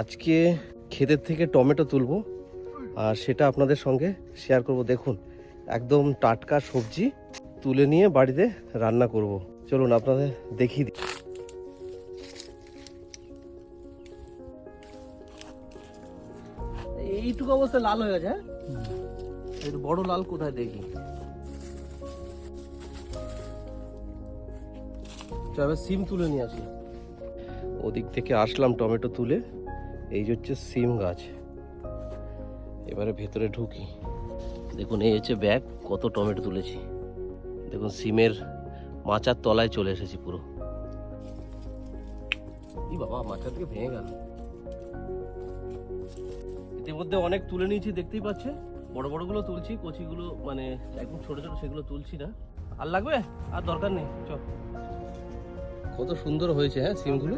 আজকে ক্ষেতের থেকে টমেটো তুলবো আর সেটা আপনাদের সঙ্গে শেয়ার করব। দেখুন একদম টাটকা সবজি তুলে নিয়ে বাড়িতে রান্না করব। চলুন আপনাদের দেখিয়ে দিই। এইটুকু অবস্থা লাল হয়ে গেছে। হ্যাঁ, একটু বড় লাল কোথায় দেখি। চল এবার সিম তুলে নিয়ে আসি। ওদিক থেকে আসলাম টমেটো তুলে। এই যে হচ্ছে সিম গাছ। এবারে ভেতরে ঢুকি। দেখুন এই হচ্ছে ব্যাগ, কত টমেটো তুলেছি। দেখুন সিমের মাচার তলায় চলে এসেছি পুরো। ই বাবা, মাচা থেকে ভেঙে গেল। ইতিমধ্যে অনেক তুলে নিয়েছি, দেখতেই পাচ্ছে। বড় বড়গুলো তুলছি, কচিগুলো মানে একদম ছোট ছোট সেগুলো তুলছি না। আর লাগবে? আর দরকার নেই, চল। কত সুন্দর হয়েছে হ্যাঁ সিমগুলো।